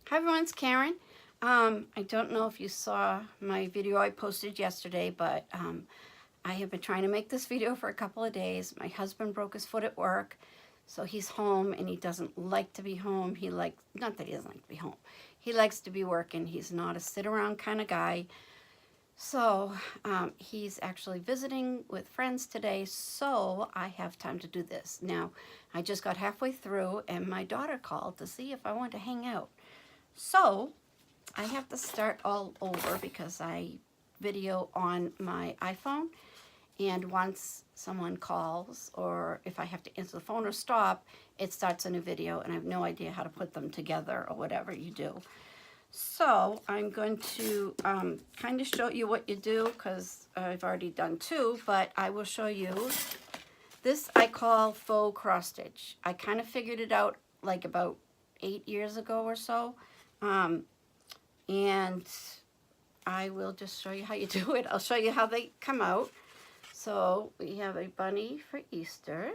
Hi everyone, it's Karen. I don't know if you saw my video I posted yesterday, but I have been trying to make this video for a couple of days. My husband broke his foot at work, so he's home and he doesn't like to be home. Not that he doesn't like to be home. He likes to be working. He's not a sit around kind of guy. So he's actually visiting with friends today, so I have time to do this. Now, I just got halfway through and my daughter called to see if I want to hang out. So I have to start all over because I video on my iPhone, and once someone calls or if I have to answer the phone or stop, it starts a new video and I have no idea how to put them together or whatever you do. So I'm going to kind of show you what you do because I've already done two, but I will show you. This I call Faux Cross Stitch. I kind of figured it out like about 8 years ago or so. And I will just show you how you do it. I'll show you how they come out. So we have a bunny for Easter.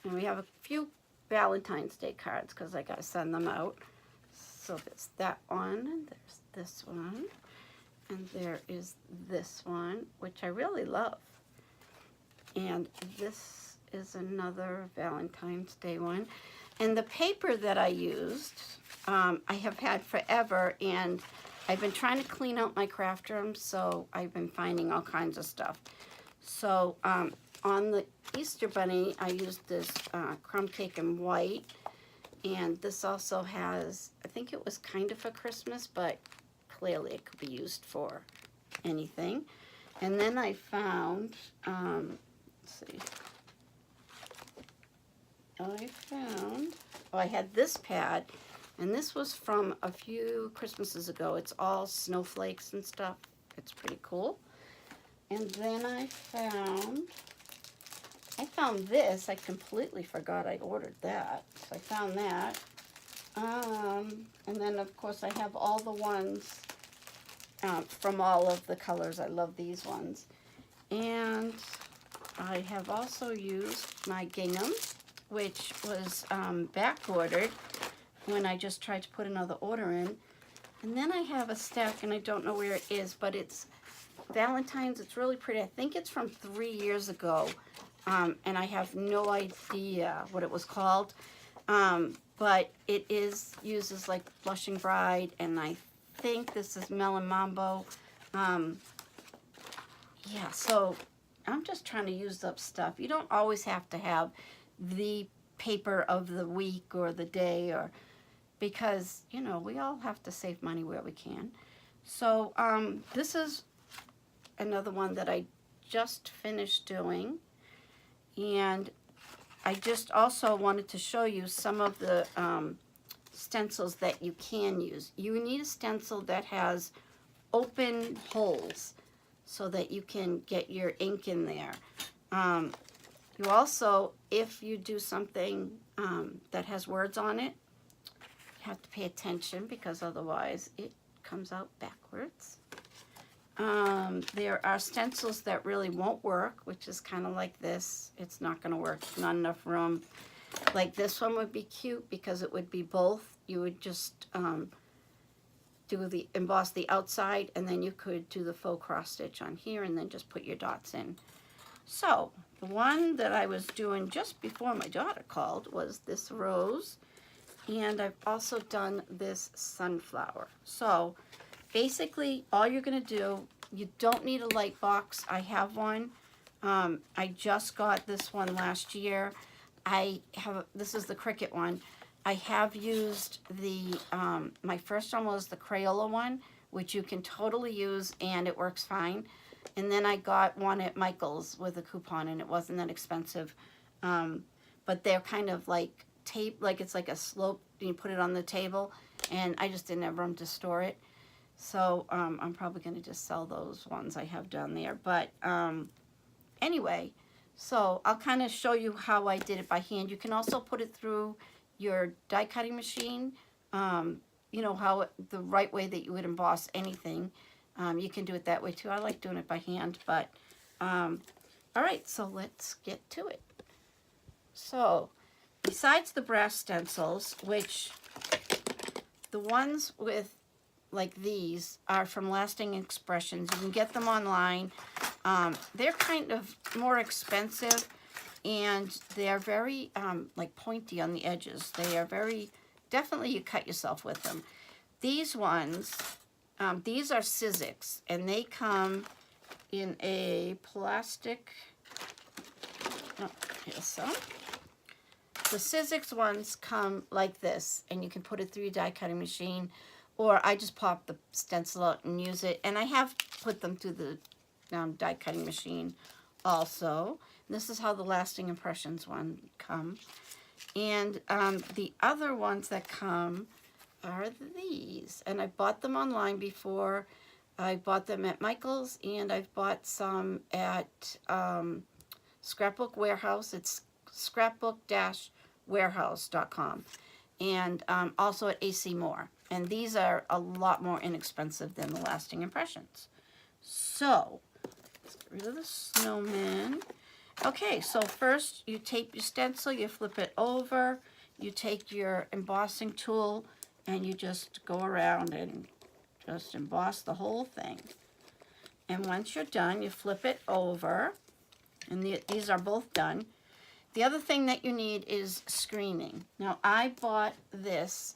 And we have a few Valentine's Day cards because I got to send them out. So there's that one, and there's this one, and there is this one, which I really love. And this is another Valentine's Day one. And the paper that I used, I have had forever, and I've been trying to clean out my craft room, so I've been finding all kinds of stuff. So on the Easter Bunny, I used this crumb cake in white, and this also has, I think it was kind of for Christmas, but clearly it could be used for anything. And then I found, let's see. I had this pad, and this was from a few Christmases ago. It's all snowflakes and stuff. It's pretty cool. And then I found this. I completely forgot I ordered that. So I found that. And then, of course, I have all the ones from all of the colors. I love these ones. And I have also used my gingham, which was back ordered when I just tried to put another order in. And then I have a stack, and I don't know where it is, but it's Valentine's. It's really pretty. I think it's from 3 years ago, and I have no idea what it was called. But it uses like Blushing Bride, and I think this is Melon Mambo. Yeah, so I'm just trying to use up stuff. You don't always have to have the paper of the week or the day, or because, you know, we all have to save money where we can. So this is another one that I just finished doing, and I just also wanted to show you some of the stencils that you can use. You need a stencil that has open holes so that you can get your ink in there. You also, if you do something that has words on it, you have to pay attention because otherwise it comes out backwards. There are stencils that really won't work, which is kind of like this. It's not going to work. Not enough room. Like this one would be cute because it would be both. You would just emboss the outside, and then you could do the faux cross stitch on here and then just put your dots in. So the one that I was doing just before my daughter called was this rose, and I've also done this sunflower. So basically all you're going to do, you don't need a light box. I have one. I just got this one last year. This is the Cricut one. I have used the, my first one was the Crayola one, which you can totally use and it works fine. And then I got one at Michael's with a coupon, and it wasn't that expensive. But they're kind of like tape, like it's like a slope, you put it on the table, and I just didn't have room to store it. So I'm probably going to just sell those ones I have down there. But anyway, so I'll kind of show you how I did it by hand. You can also put it through your die cutting machine, you know, how the right way that you would emboss anything. You can do it that way too. I like doing it by hand, but all right, so let's get to it. So besides the brass stencils, which The ones with like these are from Lasting Expressions. You can get them online. They're kind of more expensive, and they're very like pointy on the edges. They are very, definitely you cut yourself with them. These ones, these are Sizzix, and they come in a plastic, oh, here's some. The Sizzix ones come like this, and you can put it through your die cutting machine, or I just pop the stencil out and use it. And I have put them through the die cutting machine also. And this is how the Lasting Impressions one come. And the other ones that come are these. And I bought them online before. I bought them at Michael's, and I've bought some at Scrapbook Warehouse. It's scrapbook-warehouse.com, and also at AC Moore. And these are a lot more inexpensive than the Lasting Impressions. So, let's get rid of the snowman. Okay, so first you tape your stencil, you flip it over, you take your embossing tool, and you just go around and just emboss the whole thing. And once you're done, you flip it over, and these are both done. The other thing that you need is screening. Now, I bought this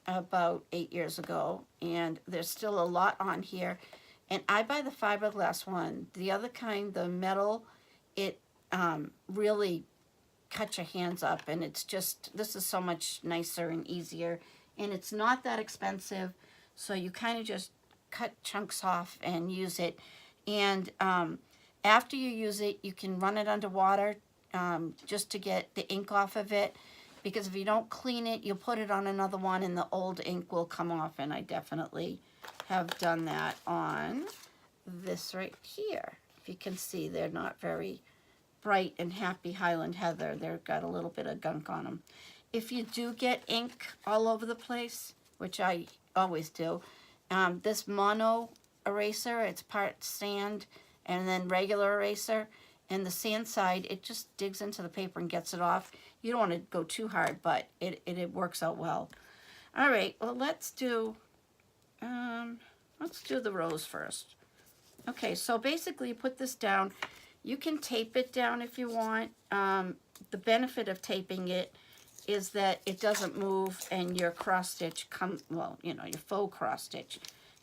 about 8 years ago, and there's still a lot on here. And I buy the fiberglass one. The other kind, the metal, it really cuts your hands up, and it's just, this is so much nicer and easier. And it's not that expensive, so you kind of just cut chunks off and use it. And after you use it, you can run it under water just to get the ink off of it, because if you don't clean it, you'll put it on another one and the old ink will come off, and I definitely have done that on this right here. If you can see, they're not very bright and happy Highland Heather. They've got a little bit of gunk on them. If you do get ink all over the place, which I always do, this mono eraser, it's part sand and then regular eraser, and the sand side, it just digs into the paper and gets it off. You don't want to go too hard, but it works out well. All right, well, let's do the rose first. Okay, so basically you put this down. You can tape it down if you want. The benefit of taping it is that it doesn't move, and your cross stitch comes, well, you know, your faux cross stitch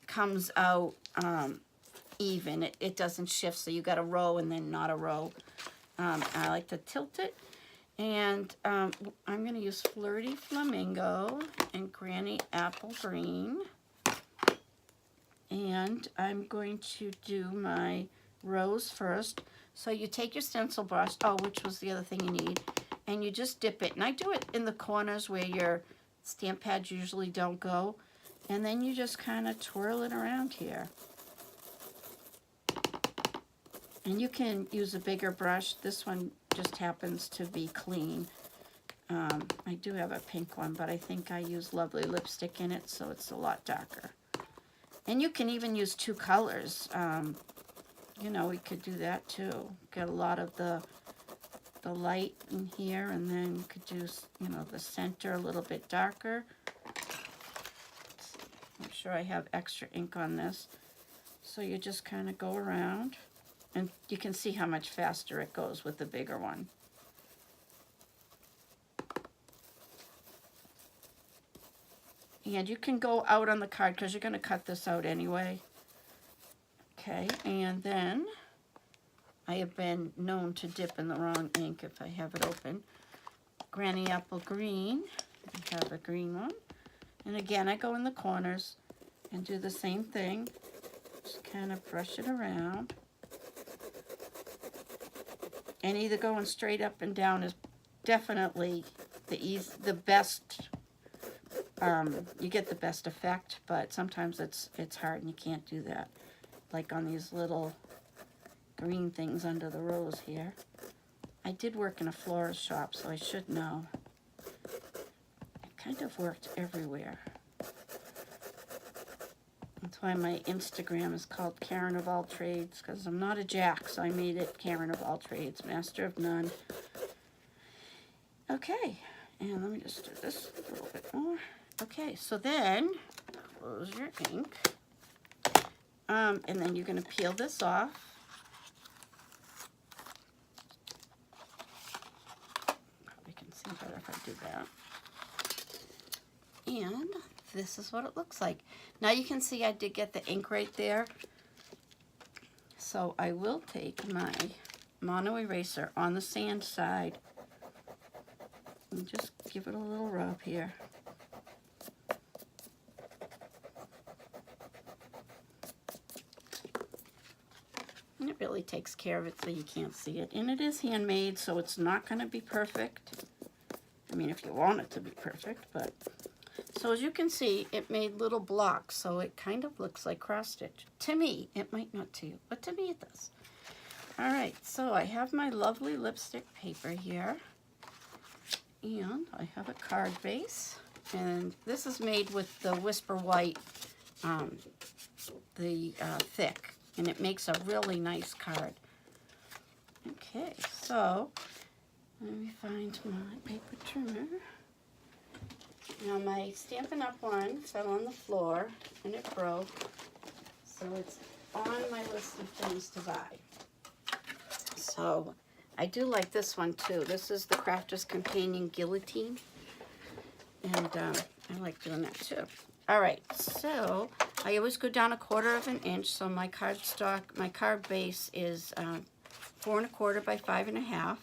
comes out even. It doesn't shift, so you got a row and then not a row. I like to tilt it, and I'm going to use Flirty Flamingo and Granny Apple Green, and I'm going to do my rose first. So you take your stencil brush, which was the other thing you need, and you just dip it. And I do it in the corners where your stamp pads usually don't go, and then you just kind of twirl it around here. And you can use a bigger brush. This one just happens to be clean. I do have a pink one, but I think I use Lovely lipstick in it, so it's a lot darker. And you can even use two colors. You know, we could do that too. Get a lot of the light in here, and then you could do, you know, the center a little bit darker. I'm sure I have extra ink on this. So you just kind of go around, and you can see how much faster it goes with the bigger one. And you can go out on the card because you're going to cut this out anyway. Okay, and then I have been known to dip in the wrong ink if I have it open. Granny Apple Green, I have a green one. And again, I go in the corners and do the same thing. Just kind of brush it around. And either going straight up and down is definitely the best. You get the best effect, but sometimes it's hard and you can't do that. Like on these little green things under the rose here. I did work in a florist shop, so I should know. I kind of worked everywhere. That's why my Instagram is called Karen of All Trades, because I'm not a jack, so I made it Karen of All Trades, Master of None. Okay, and let me just do this a little bit more. Okay, so then close your ink. And then you're going to peel this off. Probably can see better if I do that. And this is what it looks like. Now you can see I did get the ink right there. So I will take my mono eraser on the sand side and just give it a little rub here. And it really takes care of it so you can't see it. And it is handmade, so it's not going to be perfect. I mean, if you want it to be perfect, but... So as you can see, it made little blocks, so it kind of looks like cross stitch. To me, it might not to you, but to me it does. All right, so I have my lovely lipstick paper here, and I have a card base, and this is made with the Whisper White, thick, and it makes a really nice card. Okay, so let me find my paper trimmer. Now my Stampin' Up! One fell on the floor and it broke, so it's on my list of things to buy. So I do like this one too. This is the Crafter's Companion Guillotine, and I like doing that too. All right, so I always go down 1/4 of an inch. So my card base is 4 1/4 by 5 1/2.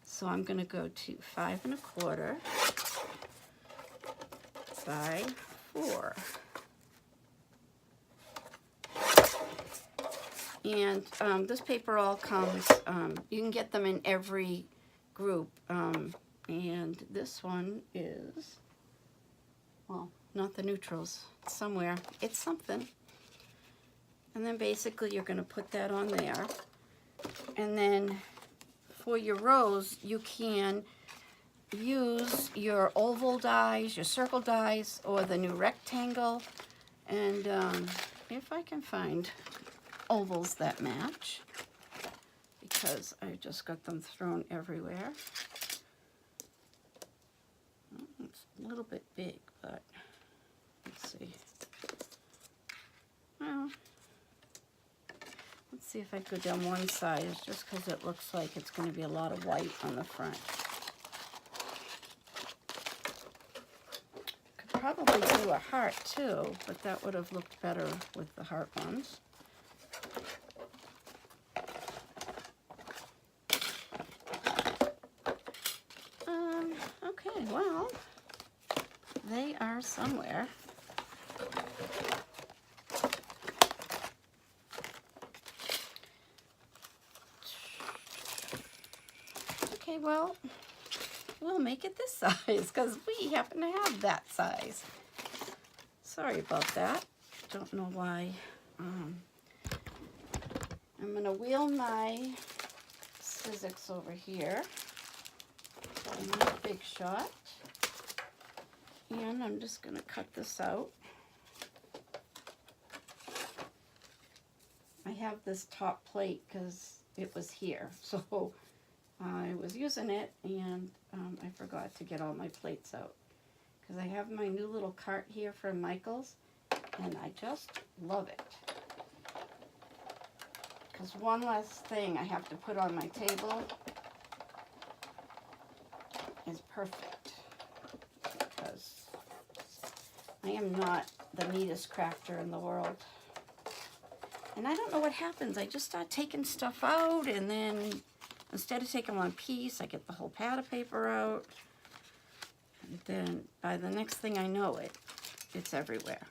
So I'm going to go to 5 1/4. By 4. And this paper all comes, you can get them in every group, and this one is, well, not the neutrals, it's somewhere, it's something. And then basically you're going to put that on there, and then for your rose you can use your oval dies, your circle dies, or the new rectangle. And if I can find ovals that match, because I just got them thrown everywhere. It's a little bit big, but let's see. Well, let's see if I go down one size, just because it looks like it's going to be a lot of white on the front. Probably do a heart too, but that would have looked better with the heart ones. Okay, well, they are somewhere. Okay, well, we'll make it this size because we happen to have that size. Sorry about that. Don't know why. I'm going to wheel my Sizzix over here. My Big Shot. And I'm just going to cut this out. I have this top plate because it was here. So I was using it, and I forgot to get all my plates out because I have my new little cart here from Michael's, and I just love it. Because one less thing I have to put on my table is perfect, because I am not the neatest crafter in the world. And I don't know what happens. I just start taking stuff out, and then instead of taking one piece, I get the whole pad of paper out. And then by the next thing I know it, it's everywhere.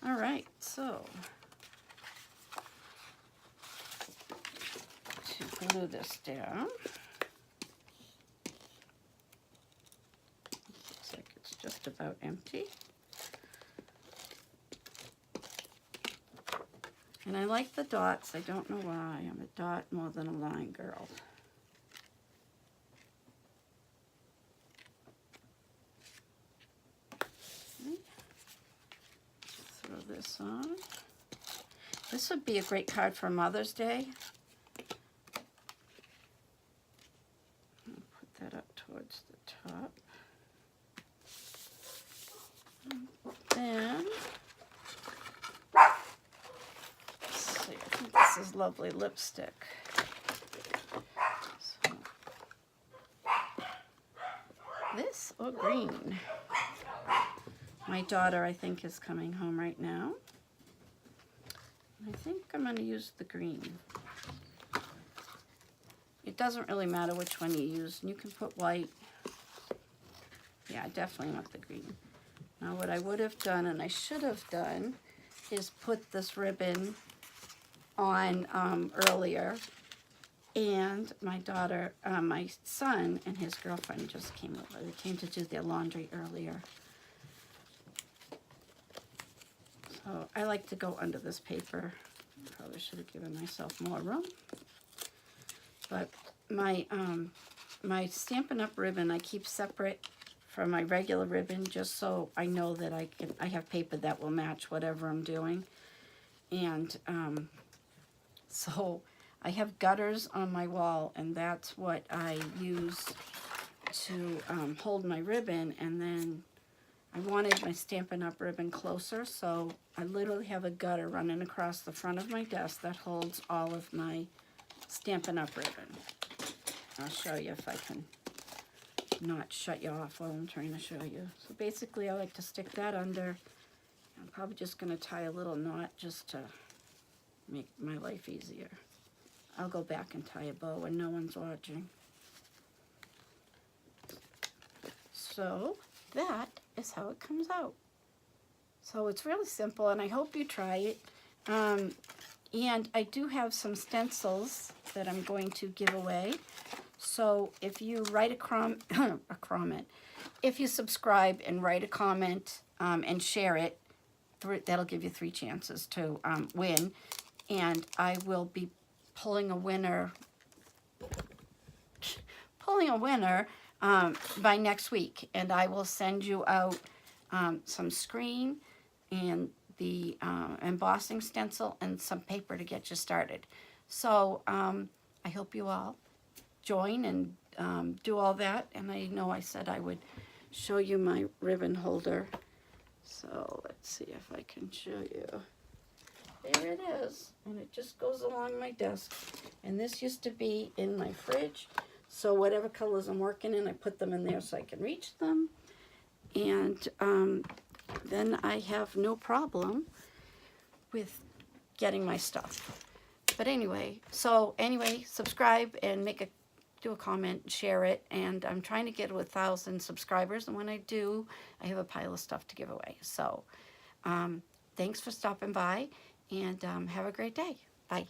All right, so to glue this down, looks like it's just about empty. And I like the dots. I don't know why. I'm a dot more than a line girl. Throw this on. This would be a great card for Mother's Day. I'll put that up towards the top. lovely lipstick. So, this or green? My daughter, I think, is coming home right now. I think I'm going to use the green. It doesn't really matter which one you use. You can put white. Yeah, I definitely want the green. Now what I would have done, and I should have done, is put this ribbon on earlier. And my daughter, my son and his girlfriend just came over. They came to do their laundry earlier. So I like to go under this paper. Probably should have given myself more room. But my my Stampin' Up! Ribbon I keep separate from my regular ribbon, just so I know that I have paper that will match whatever I'm doing. And so I have gutters on my wall, and that's what I use to hold my ribbon. And then I wanted my Stampin' Up! Ribbon closer, so I literally have a gutter running across the front of my desk that holds all of my Stampin' Up! Ribbon. I'll show you if I can not shut you off while I'm trying to show you. So basically I like to stick that under. I'm probably just going to tie a little knot just to make my life easier. I'll go back and tie a bow when no one's watching. So that is how it comes out. So it's really simple, and I hope you try it. And I do have some stencils that I'm going to give away. So if you write a comment, if you subscribe and write a comment and share it, that'll give you 3 chances to win. And I will be pulling a winner by next week. And I will send you out some screen and the embossing stencil and some paper to get you started. So I hope you all join and do all that. And I know I said I would show you my ribbon holder. So let's see if I can show you. There it is. And it just goes along my desk. And this used to be in my fridge. So whatever colors I'm working in, I put them in there so I can reach them. And then I have no problem with getting my stuff. But anyway, subscribe and do a comment, share it, and I'm trying to get to 1,000 subscribers, and when I do, I have a pile of stuff to give away. So thanks for stopping by, and have a great day. Bye.